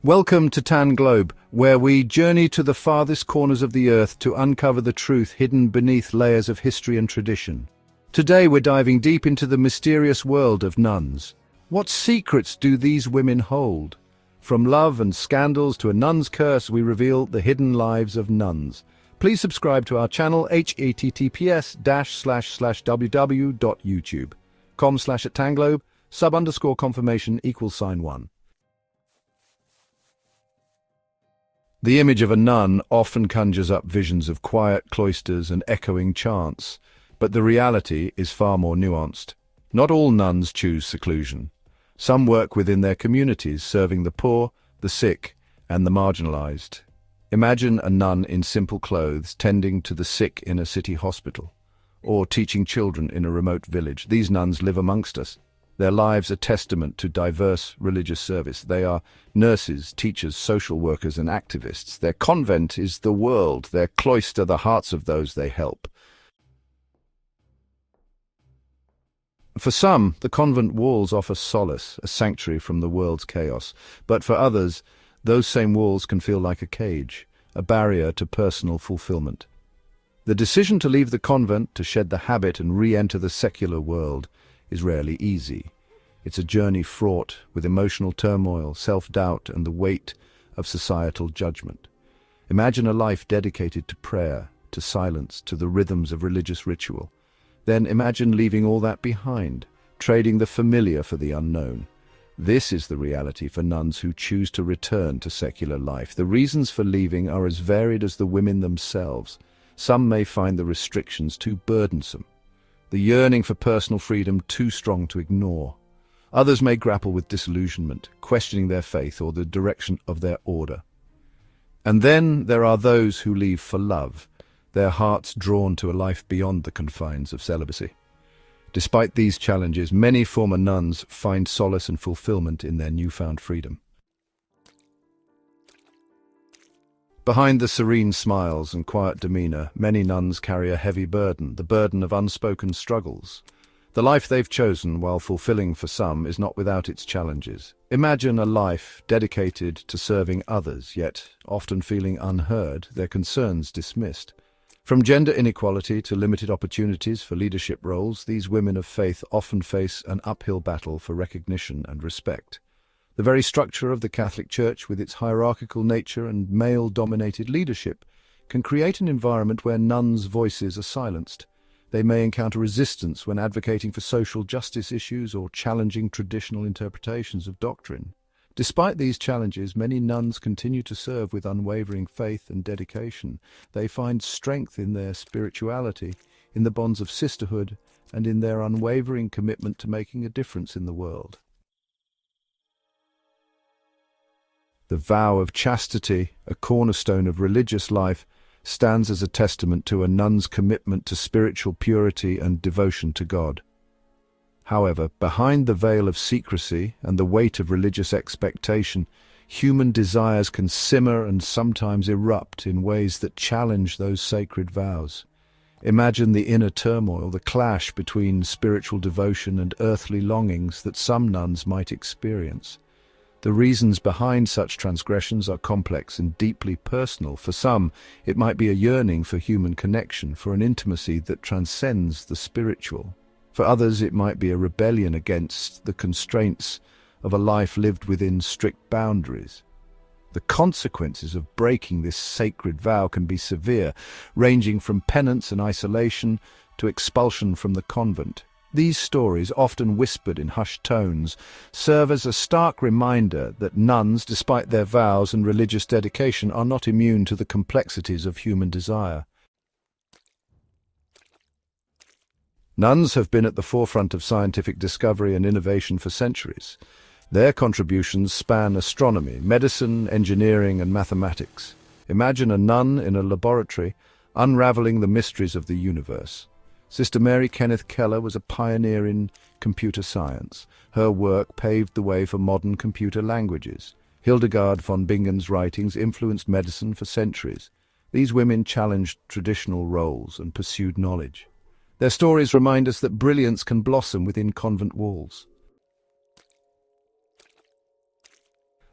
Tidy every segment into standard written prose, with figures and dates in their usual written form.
Welcome to Tan Globe, where we journey to the farthest corners of the earth to uncover the truth hidden beneath layers of history and tradition. Today we're diving deep into the mysterious world of nuns. What secrets do these women hold? From love and scandals to a nun's curse, we reveal the hidden lives of nuns. Please subscribe to our channel https://www.youtube.com/@tanglobe, sub_confirmation =1. The image of a nun often conjures up visions of quiet cloisters and echoing chants, but the reality is far more nuanced. Not all nuns choose seclusion. Some work within their communities, serving the poor, the sick, and the marginalized. Imagine a nun in simple clothes tending to the sick in a city hospital, or teaching children in a remote village. These nuns live amongst us. Their lives are testament to diverse religious service. They are nurses, teachers, social workers, and activists. Their convent is the world, their cloister the hearts of those they help. For some, the convent walls offer solace, a sanctuary from the world's chaos. But for others, those same walls can feel like a cage, a barrier to personal fulfillment. The decision to leave the convent, to shed the habit and re-enter the secular world, is rarely easy. It's a journey fraught with emotional turmoil, self-doubt, and the weight of societal judgment. Imagine a life dedicated to prayer, to silence, to the rhythms of religious ritual. Then imagine leaving all that behind, trading the familiar for the unknown. This is the reality for nuns who choose to return to secular life. The reasons for leaving are as varied as the women themselves. Some may find the restrictions too burdensome, the yearning for personal freedom too strong to ignore. Others may grapple with disillusionment, questioning their faith or the direction of their order. And then there are those who leave for love, their hearts drawn to a life beyond the confines of celibacy. Despite these challenges, many former nuns find solace and fulfillment in their newfound freedom. Behind the serene smiles and quiet demeanor, many nuns carry a heavy burden, the burden of unspoken struggles. The life they've chosen, while fulfilling for some, is not without its challenges. Imagine a life dedicated to serving others, yet often feeling unheard, their concerns dismissed. From gender inequality to limited opportunities for leadership roles, these women of faith often face an uphill battle for recognition and respect. The very structure of the Catholic Church, with its hierarchical nature and male-dominated leadership, can create an environment where nuns' voices are silenced. They may encounter resistance when advocating for social justice issues or challenging traditional interpretations of doctrine. Despite these challenges, many nuns continue to serve with unwavering faith and dedication. They find strength in their spirituality, in the bonds of sisterhood, and in their unwavering commitment to making a difference in the world. The vow of chastity, a cornerstone of religious life, stands as a testament to a nun's commitment to spiritual purity and devotion to God. However, behind the veil of secrecy and the weight of religious expectation, human desires can simmer and sometimes erupt in ways that challenge those sacred vows. Imagine the inner turmoil, the clash between spiritual devotion and earthly longings that some nuns might experience. The reasons behind such transgressions are complex and deeply personal. For some, it might be a yearning for human connection, for an intimacy that transcends the spiritual. For others, it might be a rebellion against the constraints of a life lived within strict boundaries. The consequences of breaking this sacred vow can be severe, ranging from penance and isolation to expulsion from the convent. These stories, often whispered in hushed tones, serve as a stark reminder that nuns, despite their vows and religious dedication, are not immune to the complexities of human desire. Nuns have been at the forefront of scientific discovery and innovation for centuries. Their contributions span astronomy, medicine, engineering, and mathematics. Imagine a nun in a laboratory unraveling the mysteries of the universe. Sister Mary Kenneth Keller was a pioneer in computer science. Her work paved the way for modern computer languages. Hildegard von Bingen's writings influenced medicine for centuries. These women challenged traditional roles and pursued knowledge. Their stories remind us that brilliance can blossom within convent walls.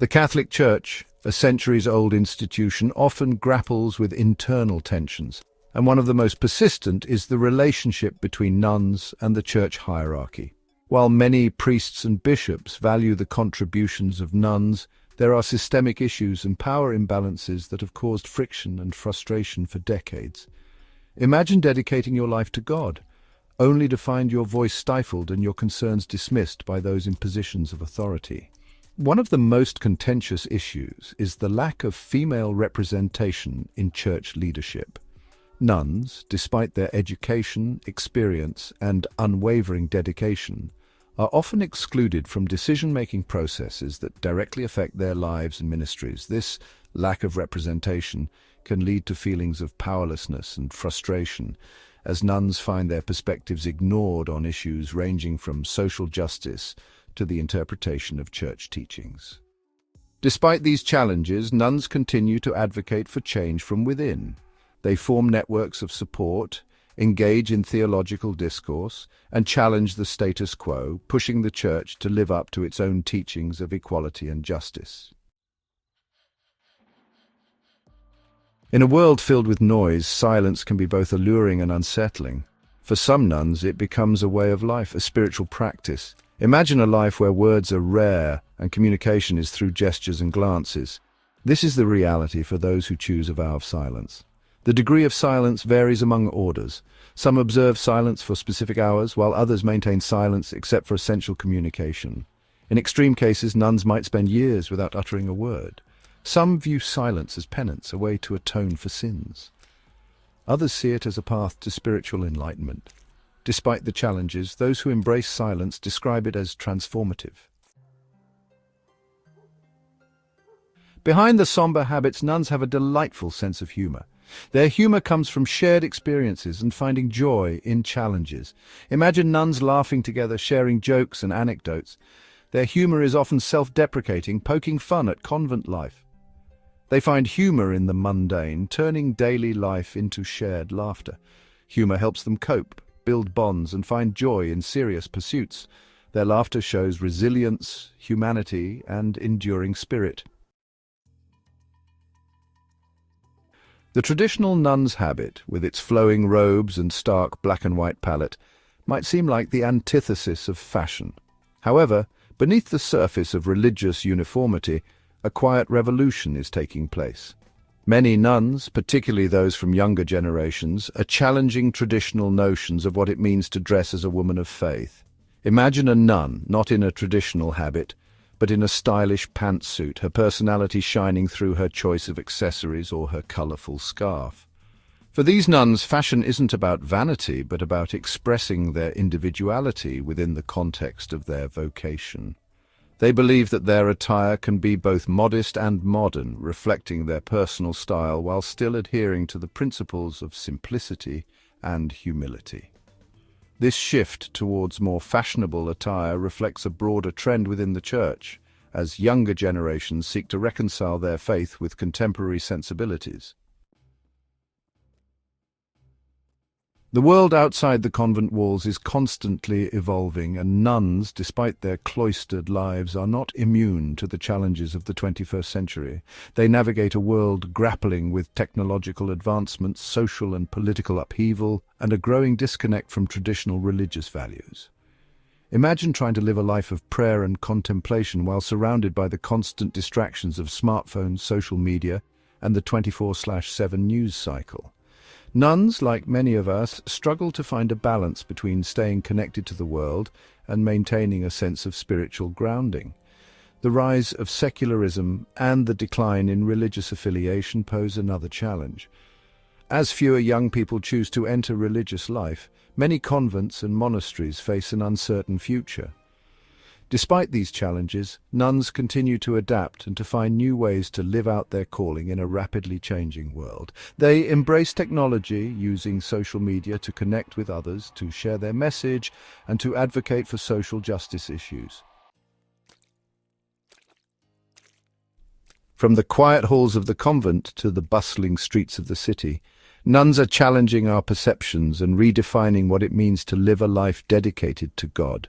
The Catholic Church, a centuries-old institution, often grapples with internal tensions, and one of the most persistent is the relationship between nuns and the church hierarchy. While many priests and bishops value the contributions of nuns, there are systemic issues and power imbalances that have caused friction and frustration for decades. Imagine dedicating your life to God, only to find your voice stifled and your concerns dismissed by those in positions of authority. One of the most contentious issues is the lack of female representation in church leadership. Nuns, despite their education, experience, and unwavering dedication, are often excluded from decision-making processes that directly affect their lives and ministries. This lack of representation can lead to feelings of powerlessness and frustration, as nuns find their perspectives ignored on issues ranging from social justice to the interpretation of church teachings. Despite these challenges, nuns continue to advocate for change from within. They form networks of support, engage in theological discourse, and challenge the status quo, pushing the Church to live up to its own teachings of equality and justice. In a world filled with noise, silence can be both alluring and unsettling. For some nuns, it becomes a way of life, a spiritual practice. Imagine a life where words are rare and communication is through gestures and glances. This is the reality for those who choose a vow of silence. The degree of silence varies among orders. Some observe silence for specific hours, while others maintain silence except for essential communication. In extreme cases, nuns might spend years without uttering a word. Some view silence as penance, a way to atone for sins. Others see it as a path to spiritual enlightenment. Despite the challenges, those who embrace silence describe it as transformative. Behind the somber habits, nuns have a delightful sense of humor. Their humor comes from shared experiences and finding joy in challenges. Imagine nuns laughing together, sharing jokes and anecdotes. Their humor is often self-deprecating, poking fun at convent life. They find humor in the mundane, turning daily life into shared laughter. Humor helps them cope, build bonds, and find joy in serious pursuits. Their laughter shows resilience, humanity, and enduring spirit. The traditional nun's habit, with its flowing robes and stark black and white palette, might seem like the antithesis of fashion. However, beneath the surface of religious uniformity, a quiet revolution is taking place. Many nuns, particularly those from younger generations, are challenging traditional notions of what it means to dress as a woman of faith. Imagine a nun, not in a traditional habit, but in a stylish pantsuit, her personality shining through her choice of accessories or her colorful scarf. For these nuns, fashion isn't about vanity, but about expressing their individuality within the context of their vocation. They believe that their attire can be both modest and modern, reflecting their personal style while still adhering to the principles of simplicity and humility. This shift towards more fashionable attire reflects a broader trend within the Church, as younger generations seek to reconcile their faith with contemporary sensibilities. The world outside the convent walls is constantly evolving, and nuns, despite their cloistered lives, are not immune to the challenges of the 21st century. They navigate a world grappling with technological advancements, social and political upheaval, and a growing disconnect from traditional religious values. Imagine trying to live a life of prayer and contemplation while surrounded by the constant distractions of smartphones, social media, and the 24/7 news cycle. Nuns, like many of us, struggle to find a balance between staying connected to the world and maintaining a sense of spiritual grounding. The rise of secularism and the decline in religious affiliation pose another challenge. As fewer young people choose to enter religious life, many convents and monasteries face an uncertain future. Despite these challenges, nuns continue to adapt and to find new ways to live out their calling in a rapidly changing world. They embrace technology, using social media to connect with others, to share their message, and to advocate for social justice issues. From the quiet halls of the convent to the bustling streets of the city, nuns are challenging our perceptions and redefining what it means to live a life dedicated to God.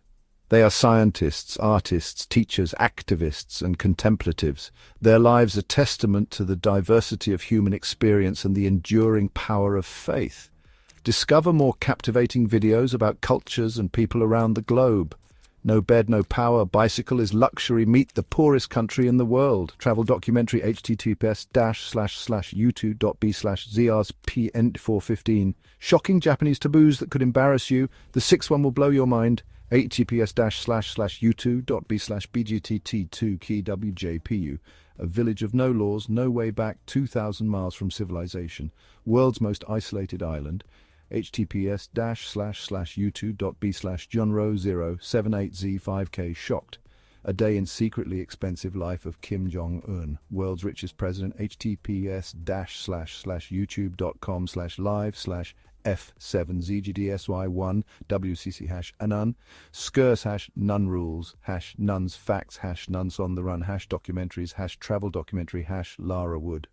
They are scientists, artists, teachers, activists, and contemplatives. Their lives are testament to the diversity of human experience and the enduring power of faith. Discover more captivating videos about cultures and people around the globe. No bed, no power, bicycle is luxury. Meet the poorest country in the world. Travel documentary https://youtube.b/zrspn415. Shocking Japanese taboos that could embarrass you. The sixth one will blow your mind. https://youtube.b/bgtt2keywjpu. A village of no laws, no way back, 2,000 miles from civilization. World's most isolated island. https://youtube.b/johnroe078z5k. Shocked. A day in secretly expensive life of Kim Jong-un, world's richest president. https://youtube.com/live/f7zgdsy1 wcc #anun skurs #nunrules #nuns facts #nuns on the run #documentaries #travel documentary #Lara Wood.